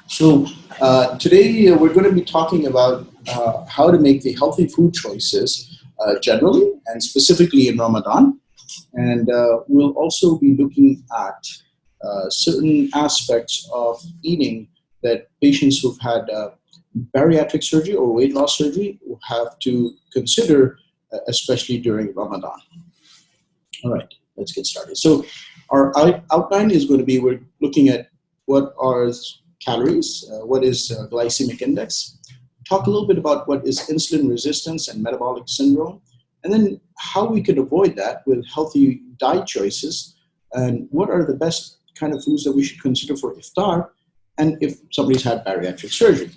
So today we're going to be talking about how to make the healthy food choices generally and specifically in Ramadan. And we'll also be looking at certain aspects of eating that patients who've had bariatric surgery or weight loss surgery will have to consider, especially during Ramadan. All right, let's get started. So our outline is going to be we're looking at what are calories, what is glycemic index, talk a little bit about what is insulin resistance and metabolic syndrome, and then how we could avoid that with healthy diet choices, and what are the best kind of foods that we should consider for iftar, and if somebody's had bariatric surgery.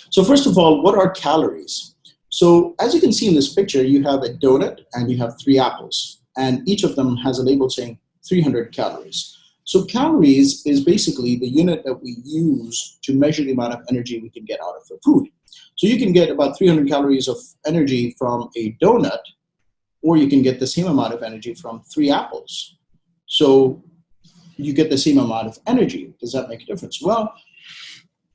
So first of all, what are calories? So as you can see in this picture, you have a donut and you have 3 apples, and each of them has a label saying 300 calories. So calories is basically the unit that we use to measure the amount of energy we can get out of the food. So you can get about 300 calories of energy from a donut, or you can get the same amount of energy from 3 apples. So you get the same amount of energy. Does that make a difference? Well,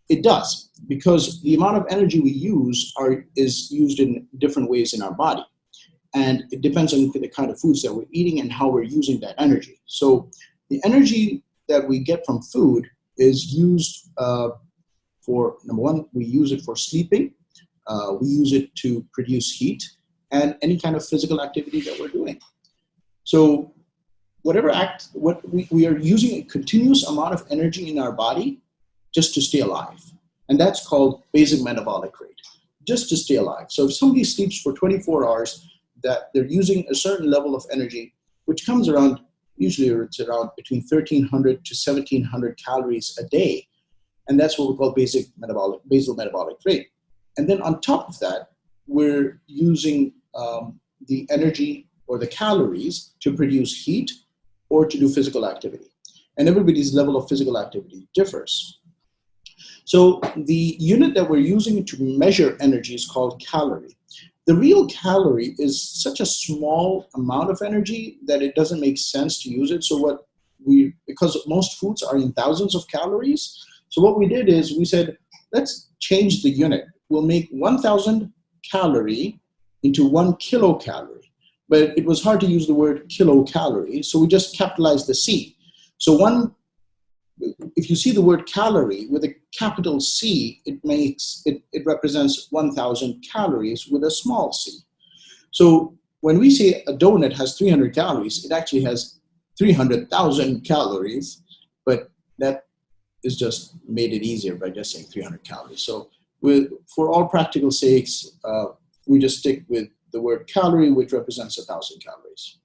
it does, because the amount of energy we use is used in different ways in our body. And it depends on the kind of foods that we're eating and how we're using that energy. So the energy that we get from food is used for, number one, we use it for sleeping. We use it to produce heat and any kind of physical activity that we're doing. So what we are using a continuous amount of energy in our body just to stay alive. And that's called basic metabolic rate, just to stay alive. So if somebody sleeps for 24 hours, that they're using a certain level of energy, which comes around, usually it's around between 1,300 to 1,700 calories a day. And that's what we call basal metabolic rate. And then on top of that, we're using the energy or the calories to produce heat or to do physical activity. And everybody's level of physical activity differs. So the unit that we're using to measure energy is called calorie. The real calorie is such a small amount of energy that it doesn't make sense to use it. So because most foods are in thousands of calories, so what we did is we said, let's change the unit. We'll make 1,000 calorie into 1 kilocalorie. But it was hard to use the word kilocalorie, so we just capitalized the C. So if you see the word calorie with a capital C, it represents 1,000 calories with a small c. So when we say a donut has 300 calories, it actually has 300,000 calories, but that is just made it easier by just saying 300 calories. So for all practical sakes, we just stick with the word calorie, which represents 1,000 calories.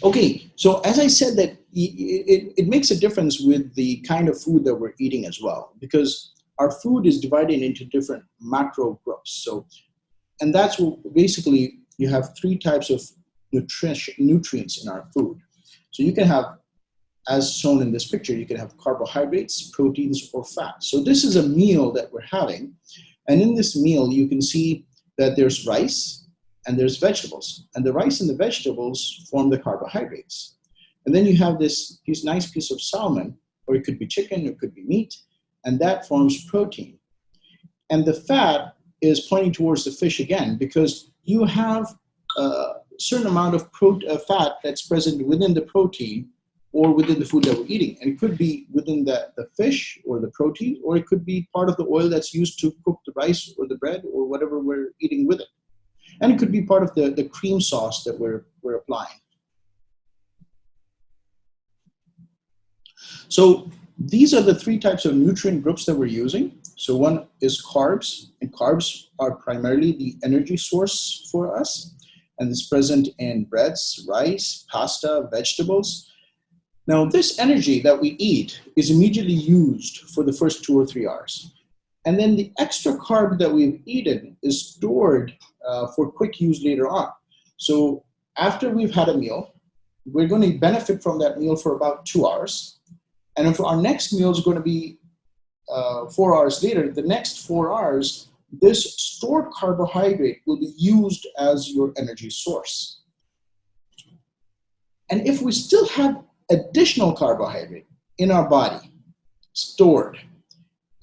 Okay, so as I said, that it makes a difference with the kind of food that we're eating as well, because our food is divided into different macro groups. So, and that's what basically you have 3 types of nutrients in our food. So you can have, as shown in this picture, you can have carbohydrates, proteins, or fat. So this is a meal that we're having, and in this meal you can see that there's rice, and there's vegetables, and the rice and the vegetables form the carbohydrates. And then you have this nice piece of salmon, or it could be chicken, it could be meat, and that forms protein. And the fat is pointing towards the fish again, because you have a certain amount of fat that's present within the protein or within the food that we're eating. And it could be within the fish or the protein, or it could be part of the oil that's used to cook the rice or the bread or whatever we're eating with it. And it could be part of the cream sauce that we're applying. So these are the 3 types of nutrient groups that we're using. So one is carbs, and carbs are primarily the energy source for us. And it's present in breads, rice, pasta, vegetables. Now this energy that we eat is immediately used for the first 2 or 3 hours. And then the extra carb that we've eaten is stored for quick use later on. So after we've had a meal, we're going to benefit from that meal for about 2 hours. And if our next meal is going to be 4 hours later, the next 4 hours, this stored carbohydrate will be used as your energy source. And if we still have additional carbohydrate in our body, stored,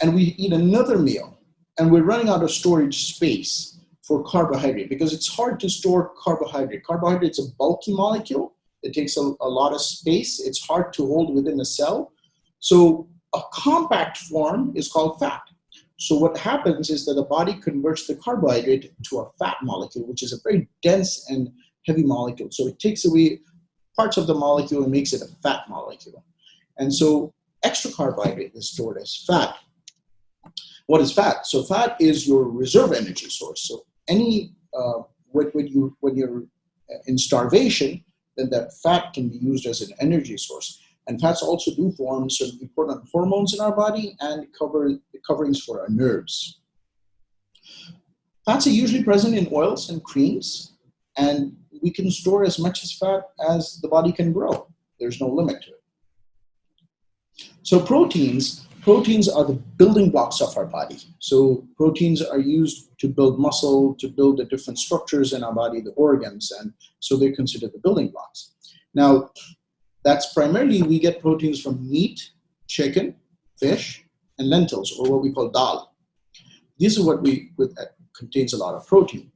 and we eat another meal, and we're running out of storage space for carbohydrate because it's hard to store carbohydrate. Carbohydrate's a bulky molecule. It takes a lot of space. It's hard to hold within a cell. So a compact form is called fat. So what happens is that the body converts the carbohydrate to a fat molecule, which is a very dense and heavy molecule. So it takes away parts of the molecule and makes it a fat molecule. And so extra carbohydrate is stored as fat. What is fat? So fat is your reserve energy source. So when you're in starvation, then that fat can be used as an energy source. And fats also do form some important hormones in our body and cover the coverings for our nerves. Fats are usually present in oils and creams, and we can store as much as fat as the body can grow. There's no limit to it. So proteins are the building blocks of our body. So proteins are used to build muscle, to build the different structures in our body, the organs, and so they're considered the building blocks. Now, that's primarily, we get proteins from meat, chicken, fish, and lentils, or what we call dal. These are what contains a lot of protein.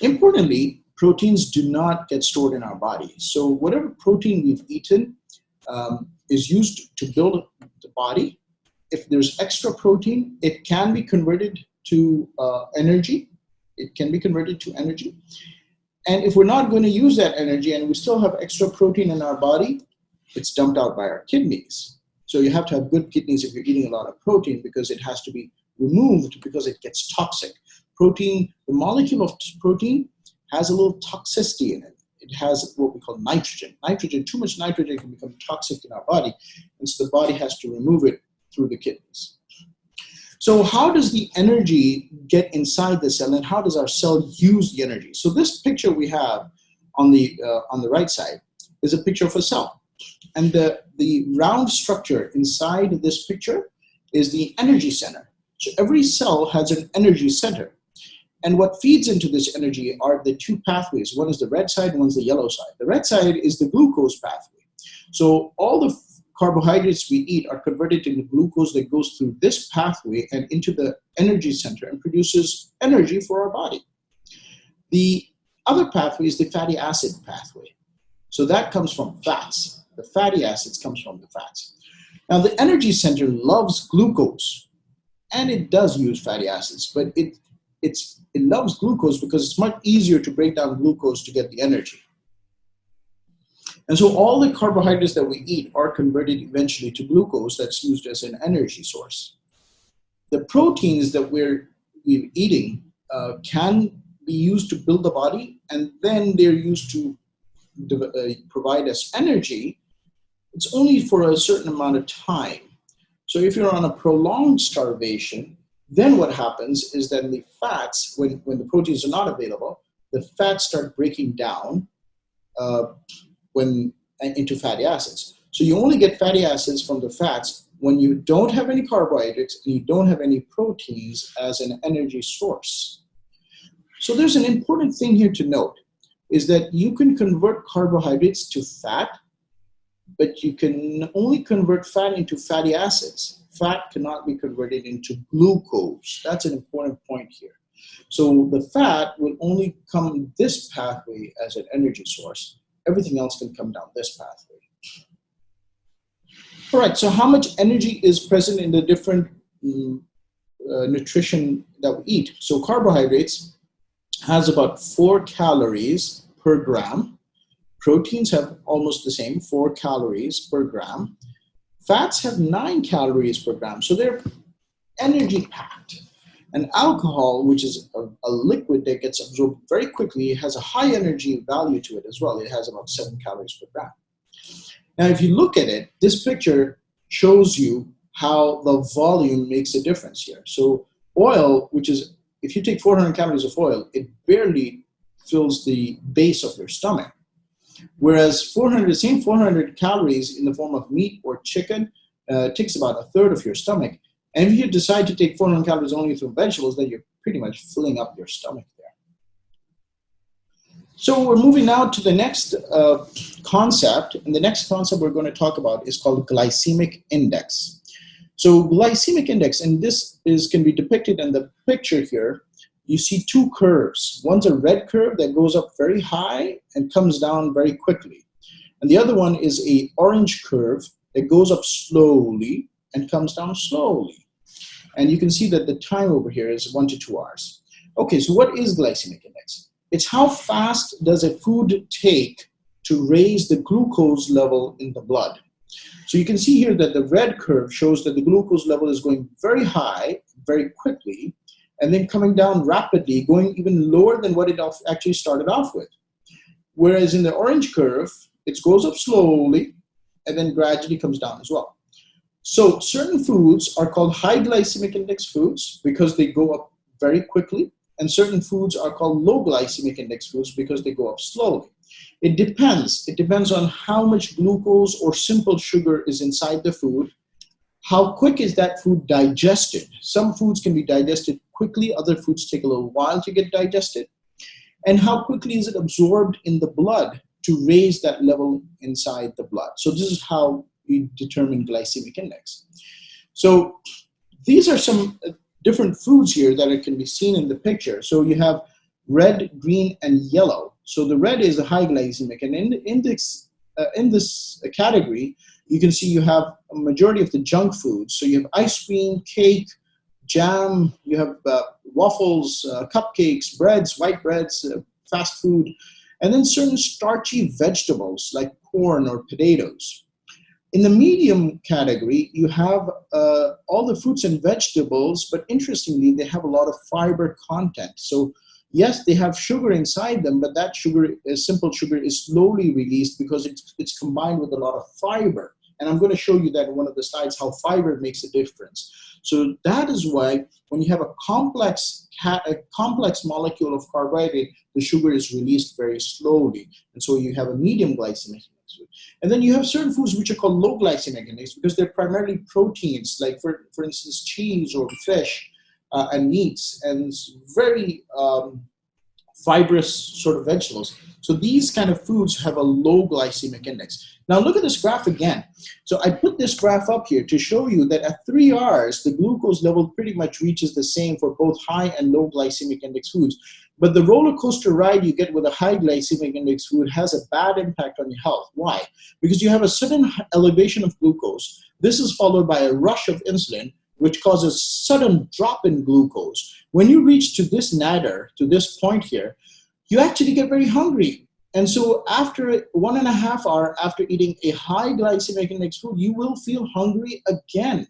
Importantly, proteins do not get stored in our body. So whatever protein we've eaten is used to build the body. If there's extra protein, it can be converted to energy. It can be converted to energy. And if we're not going to use that energy and we still have extra protein in our body, it's dumped out by our kidneys. So you have to have good kidneys if you're eating a lot of protein, because it has to be removed because it gets toxic. Protein, the molecule of protein has a little toxicity in it. It has what we call nitrogen. Too much nitrogen can become toxic in our body, and so the body has to remove it through the kidneys. So how does the energy get inside the cell, and how does our cell use the energy? So this picture we have on the right side is a picture of a cell. And the round structure inside this picture is the energy center. So every cell has an energy center. And what feeds into this energy are the two pathways. One is the red side, one's the yellow side. The red side is the glucose pathway. So all the carbohydrates we eat are converted into glucose that goes through this pathway and into the energy center and produces energy for our body. The other pathway is the fatty acid pathway. So that comes from fats. The fatty acids comes from the fats. Now the energy center loves glucose, and it does use fatty acids, but it loves glucose because it's much easier to break down glucose to get the energy. And so all the carbohydrates that we eat are converted eventually to glucose that's used as an energy source. The proteins that we're eating can be used to build the body, and then they're used to provide us energy. It's only for a certain amount of time. So if you're on a prolonged starvation, then what happens is that the fats, when the proteins are not available, the fats start breaking down into fatty acids. So you only get fatty acids from the fats when you don't have any carbohydrates and you don't have any proteins as an energy source. So there's an important thing here to note, is that you can convert carbohydrates to fat, but you can only convert fat into fatty acids. Fat cannot be converted into glucose. That's an important point here. So the fat will only come this pathway as an energy source. Everything else can come down this pathway. All right, so how much energy is present in the different nutrition that we eat? So carbohydrates has about 4 calories per gram. Proteins have almost the same, 4 calories per gram. Fats have 9 calories per gram, so they're energy packed. And alcohol, which is a liquid that gets absorbed very quickly, has a high energy value to it as well. It has about 7 calories per gram. Now, if you look at it, this picture shows you how the volume makes a difference here. So oil, which is, if you take 400 calories of oil, it barely fills the base of your stomach. Whereas the same 400 calories in the form of meat or chicken takes about a third of your stomach. And if you decide to take 400 calories only through vegetables, then you're pretty much filling up your stomach there. So we're moving now to the next concept. And the next concept we're going to talk about is called glycemic index. So glycemic index, and this can be depicted in the picture here. You see two curves. One's a red curve that goes up very high and comes down very quickly. And the other one is a orange curve that goes up slowly and comes down slowly. And you can see that the time over here is 1 to 2 hours. Okay, so what is glycemic index? It's how fast does a food take to raise the glucose level in the blood. So you can see here that the red curve shows that the glucose level is going very high, very quickly, and then coming down rapidly, going even lower than what it actually started off with. Whereas in the orange curve, it goes up slowly and then gradually comes down as well. So certain foods are called high glycemic index foods because they go up very quickly, and certain foods are called low glycemic index foods because they go up slowly. It depends. It depends on how much glucose or simple sugar is inside the food. How quick is that food digested? Some foods can be digested quickly, other foods take a little while to get digested. And how quickly is it absorbed in the blood to raise that level inside the blood? So this is how we determine glycemic index. So these are some different foods here that can be seen in the picture. So you have red, green, and yellow. So the red is a high glycemic, and in this category, you can see you have a majority of the junk foods. So you have ice cream, cake, jam, you have waffles, cupcakes, breads, white breads, fast food, and then certain starchy vegetables like corn or potatoes. In the medium category, you have all the fruits and vegetables, but interestingly, they have a lot of fiber content. So yes, they have sugar inside them, but that sugar, simple sugar, is slowly released because it's combined with a lot of fiber. And I'm going to show you that in one of the slides, how fiber makes a difference. So that is why when you have a complex molecule of carbohydrate, the sugar is released very slowly. And so you have a medium glycemic index. And then you have certain foods which are called low glycemic index because they're primarily proteins, like for instance, cheese or fish and meats, and very fibrous sort of vegetables. So these kind of foods have a low glycemic index. Now look at this graph again. So I put this graph up here to show you that at 3 hours, the glucose level pretty much reaches the same for both high and low glycemic index foods. But the roller coaster ride you get with a high glycemic index food has a bad impact on your health. Why? Because you have a sudden elevation of glucose. This is followed by a rush of insulin, which causes sudden drop in glucose. When you reach to this nadir, to this point here, you actually get very hungry. And so after 1.5 hours after eating a high glycemic index food, you will feel hungry again.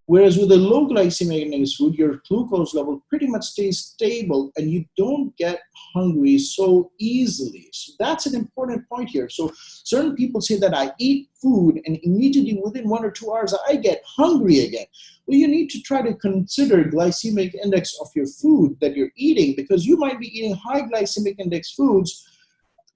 Whereas with a low glycemic index food, your glucose level pretty much stays stable and you don't get hungry so easily. So that's an important point here. So certain people say that I eat food and immediately within 1 or 2 hours, I get hungry again. Well, you need to try to consider glycemic index of your food that you're eating, because you might be eating high glycemic index foods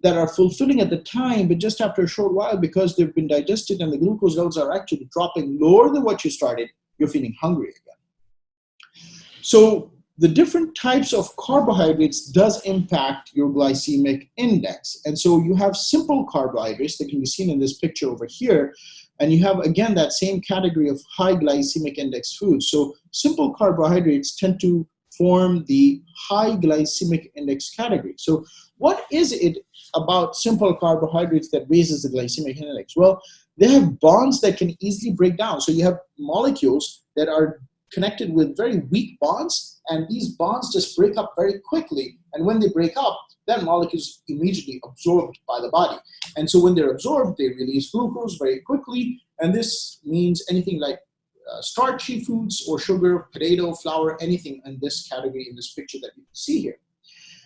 that are fulfilling at the time, but just after a short while, because they've been digested and the glucose levels are actually dropping lower than what you started, you're feeling hungry again. So the different types of carbohydrates does impact your glycemic index. And so you have simple carbohydrates that can be seen in this picture over here. And you have, again, that same category of high glycemic index foods. So simple carbohydrates tend to form the high glycemic index category. So what is it about simple carbohydrates that raises the glycemic index? Well, they have bonds that can easily break down. So you have molecules that are connected with very weak bonds, and these bonds just break up very quickly. And when they break up, that molecule is immediately absorbed by the body. And so when they're absorbed, they release glucose very quickly. And this means anything like starchy foods or sugar, potato, flour, anything in this category in this picture that you can see here.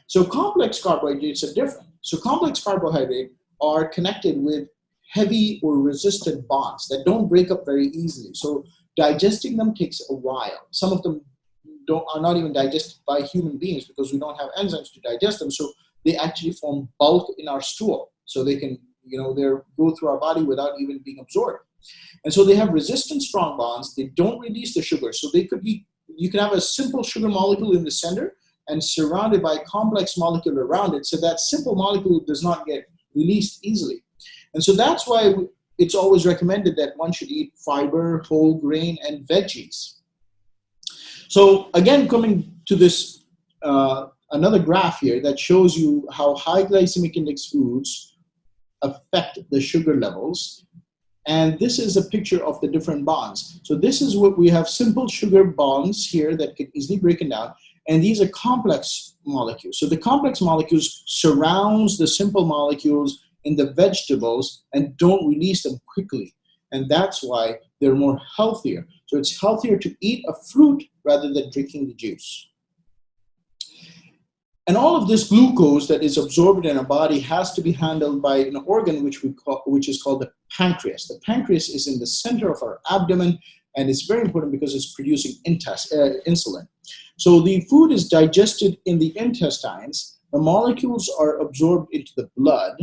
So complex carbohydrates are different. So complex carbohydrates are connected with heavy or resistant bonds that don't break up very easily. So digesting them takes a while. Some of them are not even digested by human beings because we don't have enzymes to digest them. So they actually form bulk in our stool. So they can, they go through our body without even being absorbed. And so they have resistant strong bonds. They don't release the sugar. So they could be, you can have a simple sugar molecule in the center and surrounded by a complex molecule around it. So that simple molecule does not get released easily. And so that's why it's always recommended that one should eat fiber, whole grain, and veggies. So again, coming to this, another graph here that shows you how high glycemic index foods affect the sugar levels. And this is a picture of the different bonds. So this is what we have: simple sugar bonds here that can easily break down. And these are complex molecules. So the complex molecules surrounds the simple molecules in the vegetables and don't release them quickly. And that's why they're more healthier. So it's healthier to eat a fruit rather than drinking the juice. And all of this glucose that is absorbed in our body has to be handled by an organ which is called the pancreas. The pancreas is in the center of our abdomen, and it's very important because it's producing insulin. So the food is digested in the intestines. The molecules are absorbed into the blood.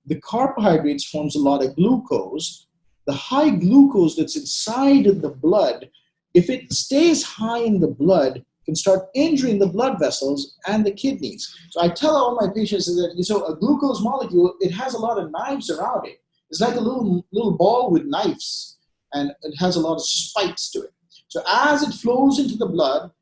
The carbohydrates forms a lot of glucose. The high glucose that's inside of the blood, if it stays high in the blood, can start injuring the blood vessels and the kidneys. So I tell all my patients that a glucose molecule, it has a lot of knives around it. It's like a little ball with knives, and it has a lot of spikes to it. So as it flows into the blood,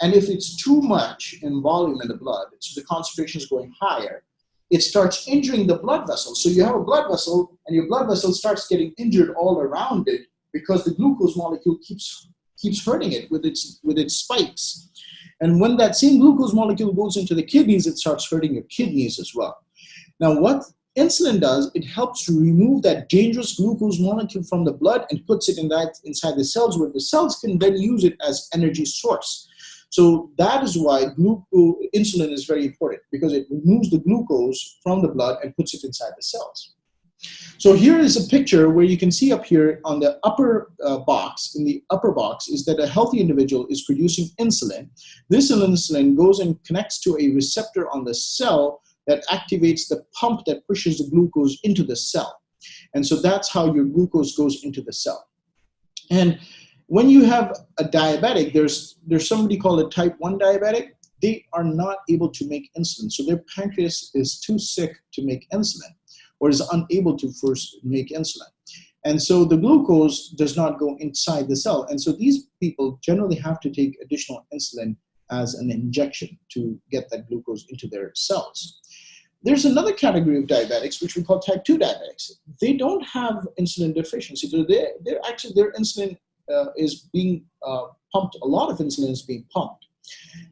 and if it's too much in volume in the blood, so the concentration is going higher, it starts injuring the blood vessels. So you have a blood vessel, and your blood vessel starts getting injured all around it because the glucose molecule keeps hurting it with its spikes. And when that same glucose molecule goes into the kidneys, it starts hurting your kidneys as well. Now, what insulin does, it helps to remove that dangerous glucose molecule from the blood and puts it inside the cells, where the cells can then use it as energy source. So that is why insulin is very important, because it removes the glucose from the blood and puts it inside the cells. So here is a picture where you can see up here on the upper box, in the upper box, is that a healthy individual is producing insulin. This insulin goes and connects to a receptor on the cell that activates the pump that pushes the glucose into the cell. And so that's how your glucose goes into the cell. And when you have a diabetic, there's somebody called a type 1 diabetic. They are not able to make insulin. So their pancreas is too sick to make insulin, or is unable to first make insulin. And so the glucose does not go inside the cell. And so these people generally have to take additional insulin as an injection to get that glucose into their cells. There's another category of diabetics, which we call type 2 diabetics. They don't have insulin deficiency. So their insulin is being pumped. A lot of insulin is being pumped.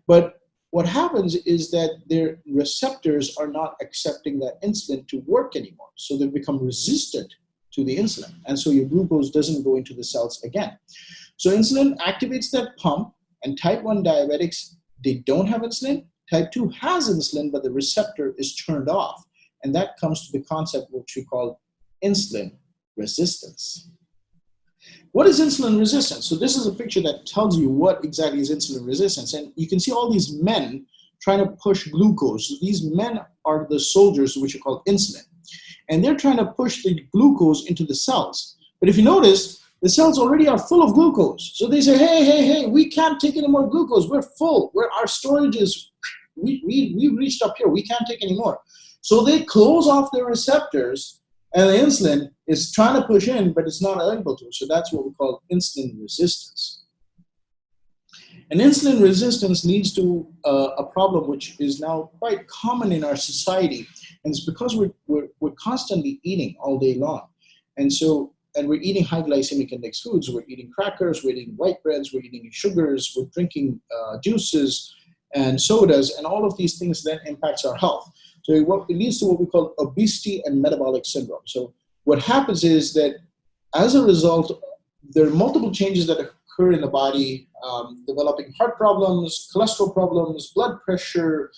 But what happens is that their receptors are not accepting that insulin to work anymore. So they become resistant to the insulin. And so your glucose doesn't go into the cells again. So insulin activates that pump, and type 1 diabetics, they don't have insulin. Type 2 has insulin, but the receptor is turned off. And that comes to the concept which we call insulin resistance. What is insulin resistance? So this is a picture that tells you what exactly is insulin resistance. And you can see all these men trying to push glucose. So these men are the soldiers, which are called insulin. And they're trying to push the glucose into the cells. But if you notice, the cells already are full of glucose. So they say, hey, we can't take any more glucose. We're full. Our storage is, we've reached up here. We can't take any more. So they close off their receptors, and the insulin is trying to push in, but it's not able to. So that's what we call insulin resistance. And insulin resistance leads to a problem which is now quite common in our society. And it's because we're constantly eating all day long. And we're eating high glycemic index foods. We're eating crackers, we're eating white breads, we're eating sugars, we're drinking juices and sodas, and all of these things then impacts our health. So it leads to what we call obesity and metabolic syndrome. So what happens is that as a result, there are multiple changes that occur in the body, developing heart problems, cholesterol problems, blood pressure,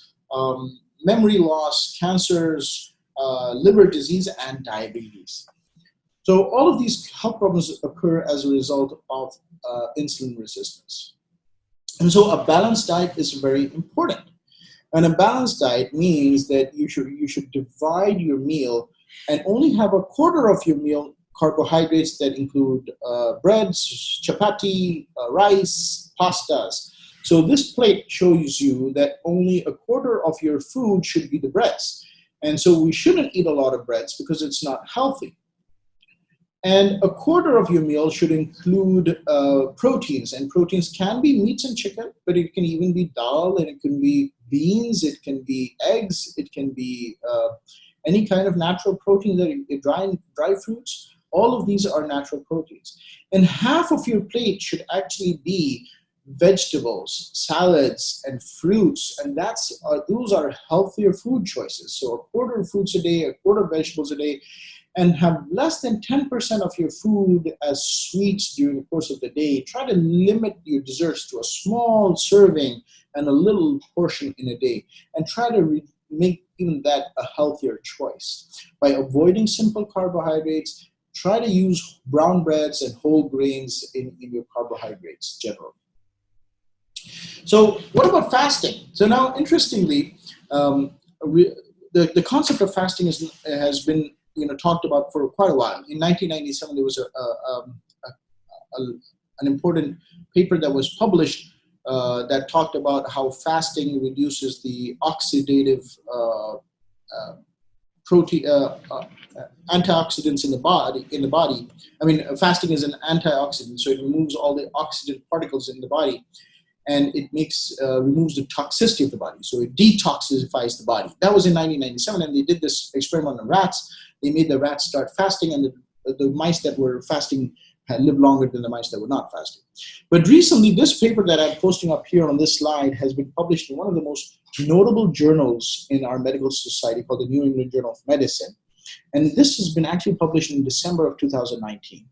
memory loss, cancers, liver disease, and diabetes. So all of these health problems occur as a result of insulin resistance. And so a balanced diet is very important. And a balanced diet means that you should divide your meal and only have a quarter of your meal carbohydrates that include breads, chapati, rice, pastas. So this plate shows you that only a quarter of your food should be the breads. And so we shouldn't eat a lot of breads because it's not healthy. And a quarter of your meal should include proteins. And proteins can be meats and chicken, but it can even be dal, and it can be beans, it can be eggs, it can be any kind of natural protein, that dry fruits. All of these are natural proteins. And half of your plate should actually be vegetables, salads, and fruits. And those are healthier food choices. So a quarter of fruits a day, a quarter of vegetables a day, and have less than 10% of your food as sweets during the course of the day. Try to limit your desserts to a small serving and a little portion in a day, and try to make even that a healthier choice. By avoiding simple carbohydrates, try to use brown breads and whole grains in your carbohydrates generally. So what about fasting? So now, interestingly, the concept of fasting has been talked about for quite a while. In 1997, there was an important paper that was published that talked about how fasting reduces the oxidative protein antioxidants in the body. I mean, fasting is an antioxidant, so it removes all the oxidant particles in the body, and it removes the toxicity of the body. So it detoxifies the body. That was in 1997, and they did this experiment on rats. They made the rats start fasting, and the mice that were fasting had lived longer than the mice that were not fasting. But recently, this paper that I'm posting up here on this slide has been published in one of the most notable journals in our medical society, called the New England Journal of Medicine. And this has been actually published in December of 2019.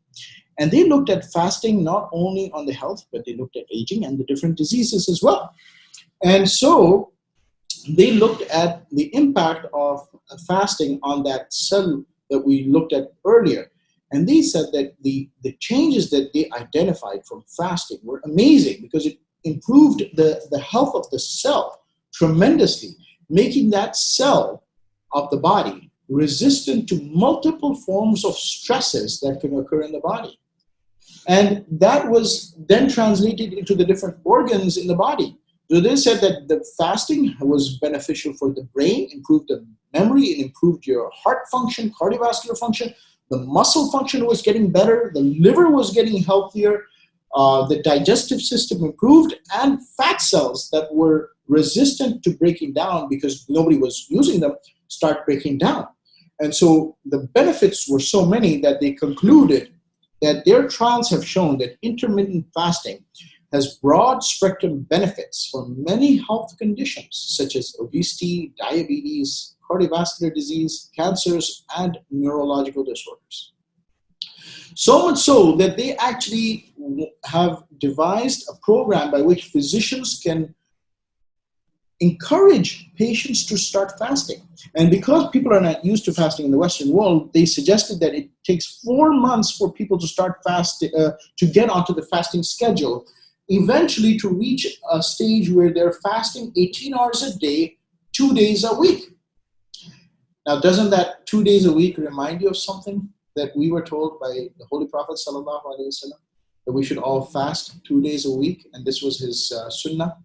And they looked at fasting not only on the health, but they looked at aging and the different diseases as well. And so they looked at the impact of fasting on that cell that we looked at earlier. And they said that the changes that they identified from fasting were amazing, because it improved the health of the cell tremendously, making that cell of the body resistant to multiple forms of stresses that can occur in the body. And that was then translated into the different organs in the body. So they said that the fasting was beneficial for the brain, improved the memory, it improved your heart function, cardiovascular function, the muscle function was getting better, the liver was getting healthier, the digestive system improved, and fat cells that were resistant to breaking down because nobody was using them start breaking down. And so the benefits were so many that they concluded that their trials have shown that intermittent fasting has broad spectrum benefits for many health conditions such as obesity, diabetes, cardiovascular disease, cancers, and neurological disorders. So much so that they actually have devised a program by which physicians can encourage patients to start fasting. And because people are not used to fasting in the Western world, they suggested that it takes 4 months for people to start fasting, to get onto the fasting schedule, eventually to reach a stage where they're fasting 18 hours a day, 2 days a week. Now, doesn't that 2 days a week remind you of something that we were told by the Holy Prophet ﷺ, that we should all fast 2 days a week, and this was his sunnah.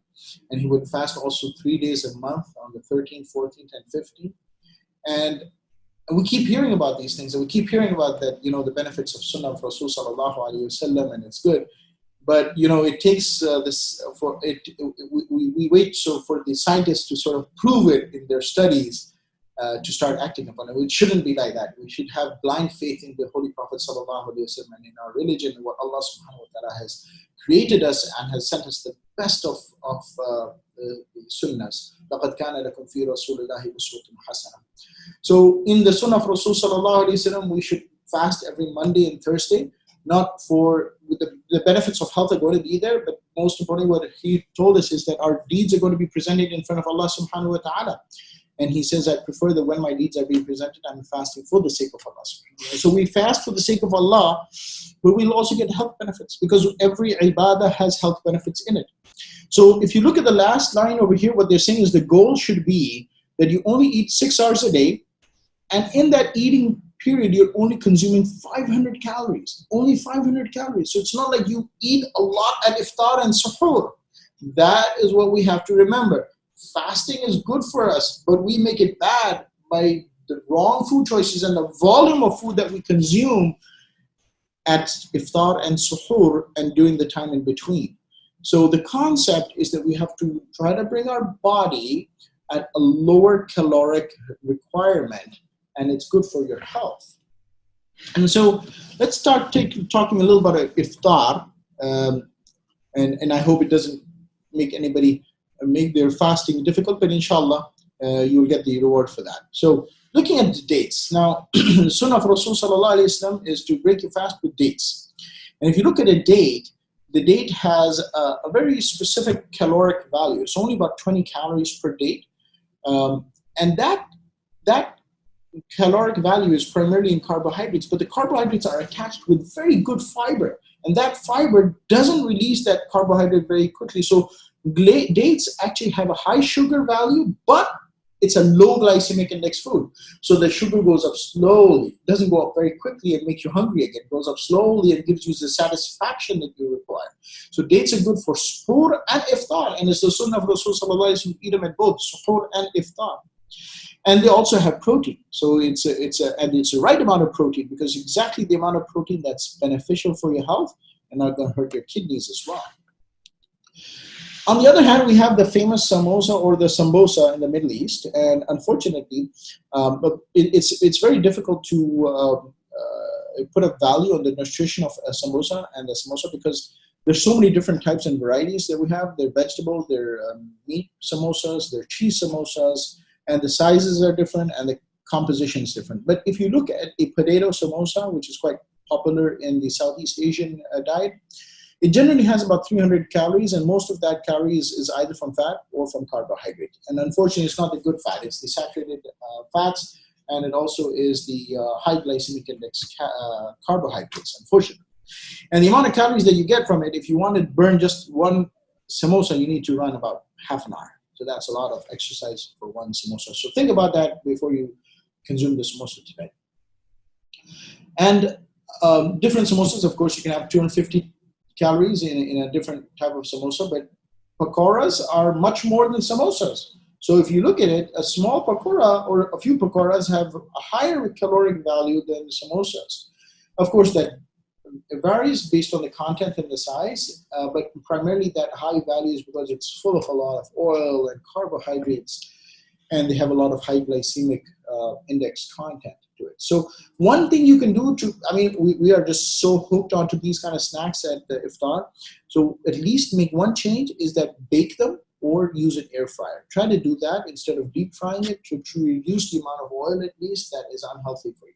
And he would fast also 3 days a month on the 13th, 14th, and 15th. And we keep hearing about these things, and we keep hearing about that, the benefits of Sunnah of Rasul sallallahu alaihi wasallam, and it's good. But it takes we wait for the scientists to sort of prove it in their studies to start acting upon it. It shouldn't be like that. We should have blind faith in the Holy Prophet sallallahu alaihi wasallam and in our religion, what Allah subhanahu wa ta'ala has created us and has sent us the best of the sunnahs. لَقَدْ كَانَ لَكُمْ فِي رَسُولِ اللَّهِ أُسْوَةٌ حَسَنَةٌ. So in the sunnah of Rasul sallallahu alaihi wasallam, we should fast every Monday and Thursday, not for the benefits of health are going to be there, but most importantly, what he told us is that our deeds are going to be presented in front of Allah subhanahu wa ta'ala. And he says, I prefer that when my deeds are being presented, I'm fasting for the sake of Allah. So we fast for the sake of Allah, but we'll also get health benefits, because every ibadah has health benefits in it. So if you look at the last line over here, what they're saying is the goal should be that you only eat 6 hours a day, and in that eating period, you're only consuming 500 calories, only 500 calories. So it's not like you eat a lot at iftar and suhoor. That is what we have to remember. Fasting is good for us, but we make it bad by the wrong food choices and the volume of food that we consume at iftar and suhoor and during the time in between. So the concept is that we have to try to bring our body at a lower caloric requirement, and it's good for your health. And so let's start talking a little about iftar, and I hope it doesn't make anybody make their fasting difficult, but inshallah, you'll get the reward for that. So looking at the dates. Now, the sunnah of Rasul sallallahu alayhi wasallam is to break your fast with dates. And if you look at a date, the date has a very specific caloric value. It's only about 20 calories per date. And that caloric value is primarily in carbohydrates, but the carbohydrates are attached with very good fiber. And that fiber doesn't release that carbohydrate very quickly. So dates actually have a high sugar value, but it's a low glycemic index food. So the sugar goes up slowly, doesn't go up very quickly and make you hungry again. It goes up slowly and gives you the satisfaction that you require. So dates are good for suhoor and iftar. And it's the sunnah of Rasul sallallahu alayhi wa sallam, eat them at both suhoor and iftar. And they also have protein. So it's the right amount of protein, because exactly the amount of protein that's beneficial for your health and not going to hurt your kidneys as well. On the other hand, we have the famous samosa or the sambosa in the Middle East, and unfortunately, it's very difficult to put a value on the nutrition of a samosa and the samosa, because there's so many different types and varieties that we have. They're vegetable, they're meat samosas, they're cheese samosas, and the sizes are different and the composition is different. But if you look at a potato samosa, which is quite popular in the Southeast Asian diet, it generally has about 300 calories, and most of that calories is either from fat or from carbohydrate. And unfortunately, it's not the good fat. It's the saturated fats, and it also is the high glycemic index carbohydrates, unfortunately. And the amount of calories that you get from it, if you want to burn just one samosa, you need to run about half an hour. So that's a lot of exercise for one samosa. So think about that before you consume the samosa today. And different samosas, of course, you can have 250 calories in a different type of samosa, but pakoras are much more than samosas. So if you look at it, a small pakora or a few pakoras have a higher caloric value than samosas. Of course, that varies based on the content and the size, but primarily that high value is because it's full of a lot of oil and carbohydrates, and they have a lot of high glycemic index content to it. So one thing you can do we are just so hooked onto these kind of snacks at the iftar. So at least make one change, is that bake them or use an air fryer. Try to do that instead of deep frying it to reduce the amount of oil, at least, that is unhealthy for you.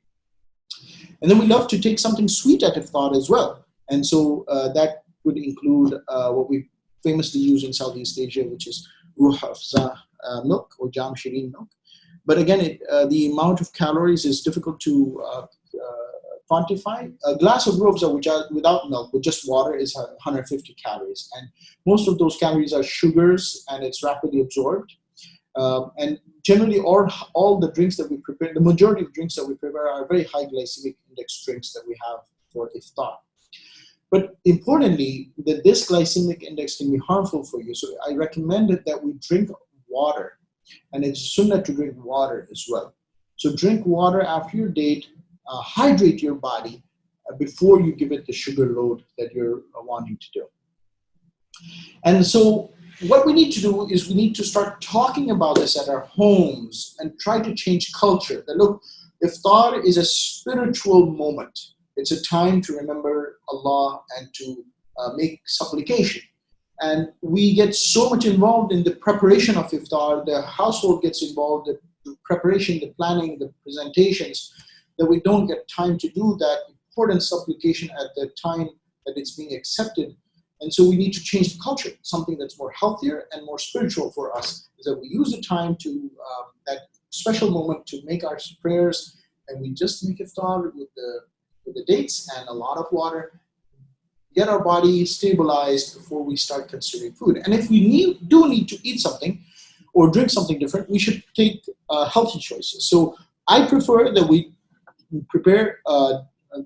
And then we love to take something sweet at iftar as well. And so that would include what we famously use in Southeast Asia, which is ruh afza milk or jam shireen milk. But again, the amount of calories is difficult to quantify. A glass of ruh afza, which are without milk, with just water, is 150 calories. And most of those calories are sugars, and it's rapidly absorbed. And generally, all the drinks that we prepare, the majority of drinks that we prepare are very high glycemic index drinks that we have for iftar. But importantly, that this glycemic index can be harmful for you. So I recommend that we drink water, and it's sunnah to drink water as well. So drink water after your date, hydrate your body before you give it the sugar load that you're wanting to do. And so what we need to do is we need to start talking about this at our homes and try to change culture. That look, iftar is a spiritual moment. It's a time to remember Allah and to make supplication. And we get so much involved in the preparation of iftar, the household gets involved, the preparation, the planning, the presentations, that we don't get time to do that important supplication at the time that it's being accepted. And so we need to change the culture. Something that's more healthier and more spiritual for us is that we use the time to, that special moment, to make our prayers, and we just make iftar with the dates and a lot of water, get our body stabilized before we start consuming food. And if we do need to eat something or drink something different, we should take healthy choices. So I prefer that we prepare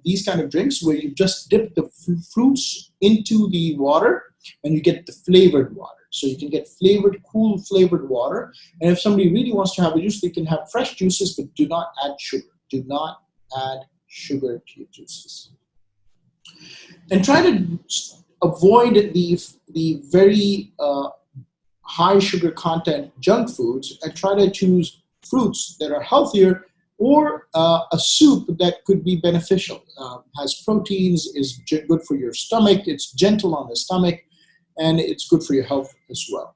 these kind of drinks where you just dip the fruits into the water and you get the flavored water. So you can get flavored, cool flavored water. And if somebody really wants to have a juice, they can have fresh juices, but do not add sugar. Do not add sugar to your juices. And try to avoid the very high sugar content junk foods, and try to choose fruits that are healthier, or a soup that could be beneficial, has proteins, is good for your stomach, it's gentle on the stomach, and it's good for your health as well.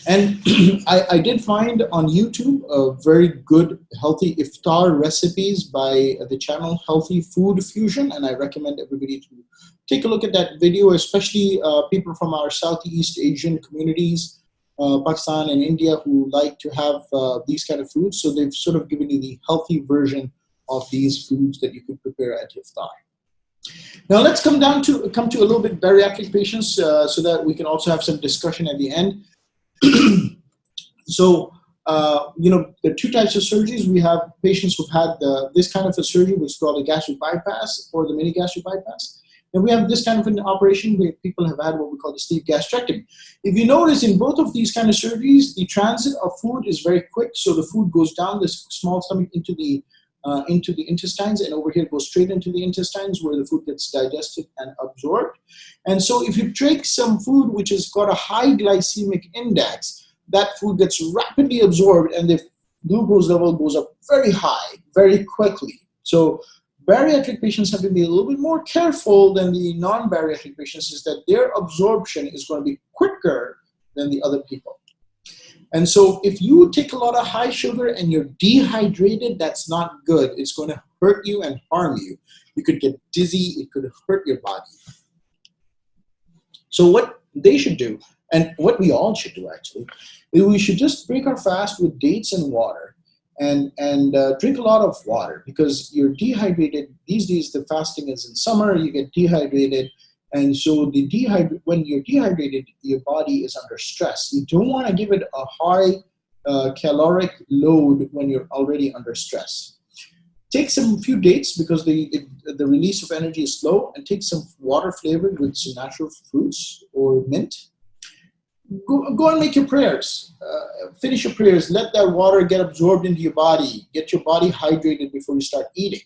And I did find on YouTube very good healthy iftar recipes by the channel Healthy Food Fusion, and I recommend everybody to take a look at that video, especially people from our Southeast Asian communities, Pakistan and India, who like to have these kind of foods. So they've sort of given you the healthy version of these foods that you could prepare at iftar. Now let's come to a little bit bariatric patients, so that we can also have some discussion at the end. So, there are two types of surgeries. We have patients who've had this kind of a surgery, which is called a gastric bypass or the mini gastric bypass. And we have this kind of an operation where people have had what we call the sleeve gastrectomy. If you notice, in both of these kind of surgeries, the transit of food is very quick. So the food goes down this small stomach into the intestines, and over here it goes straight into the intestines where the food gets digested and absorbed. And so if you take some food which has got a high glycemic index, that food gets rapidly absorbed and the glucose level goes up very high, very quickly. So bariatric patients have to be a little bit more careful than the non-bariatric patients, is that their absorption is going to be quicker than the other people. And so if you take a lot of high sugar and you're dehydrated, that's not good. It's going to hurt you and harm you. You could get dizzy. It could hurt your body. So what they should do, and what we all should do actually, is we should just break our fast with dates and water, and drink a lot of water, because you're dehydrated. These days the fasting is in summer, you get dehydrated. And so when you're dehydrated, your body is under stress. You don't want to give it a high caloric load when you're already under stress. Take few dates, because the release of energy is slow, and take some water flavored with some natural fruits or mint. Go and make your prayers. Finish your prayers. Let that water get absorbed into your body. Get your body hydrated before you start eating.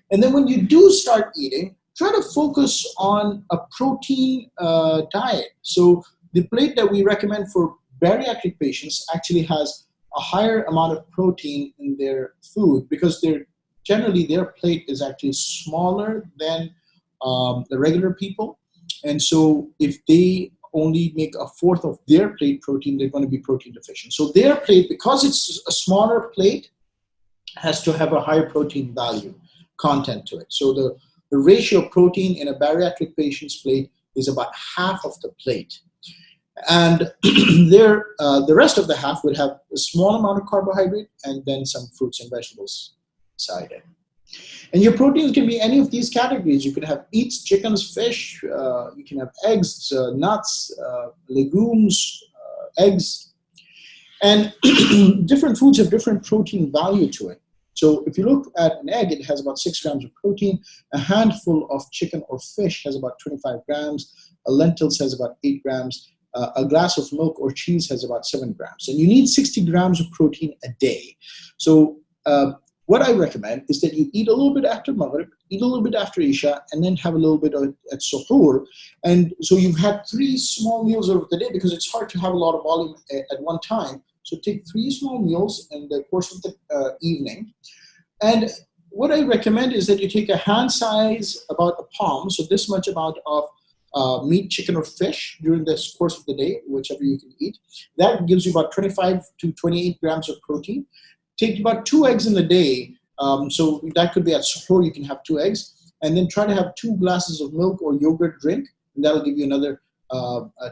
And then when you do start eating, try to focus on a protein diet. So the plate that we recommend for bariatric patients actually has a higher amount of protein in their food, because generally their plate is actually smaller than the regular people. And so if they only make a fourth of their plate protein, they're going to be protein deficient. So their plate, because it's a smaller plate, has to have a higher protein value content to it. So the ratio of protein in a bariatric patient's plate is about half of the plate. And the rest of the half would have a small amount of carbohydrate and then some fruits and vegetables beside it. And your proteins can be any of these categories. You can have meats, chickens, fish, you can have eggs, nuts, legumes, eggs. And different foods have different protein value to it. So if you look at an egg, it has about 6 grams of protein. A handful of chicken or fish has about 25 grams. A lentils has about 8 grams. A glass of milk or cheese has about 7 grams. And you need 60 grams of protein a day. So what I recommend is that you eat a little bit after Maghrib, eat a little bit after Isha, and then have a little bit at Suhoor. And so you've had 3 small meals over the day, because it's hard to have a lot of volume at one time. So take 3 small meals in the course of the evening. And what I recommend is that you take a hand size, about a palm, so this much amount of meat, chicken, or fish during the course of the day, whichever you can eat. That gives you about 25 to 28 grams of protein. Take about 2 eggs in the day. So that could be at suhoor, you can have 2 eggs. And then try to have 2 glasses of milk or yogurt drink, and that'll give you another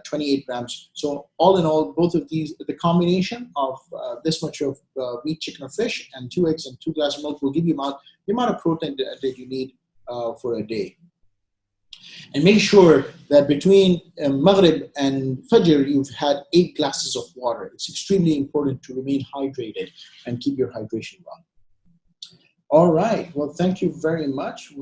28 grams. So all in all, both of these, the combination of this much of meat, chicken, or fish, and 2 eggs and 2 glasses of milk will give you the amount of protein that you need for a day. And make sure that between Maghrib and Fajr, you've had 8 glasses of water. It's extremely important to remain hydrated and keep your hydration well. All right. Well, thank you very much.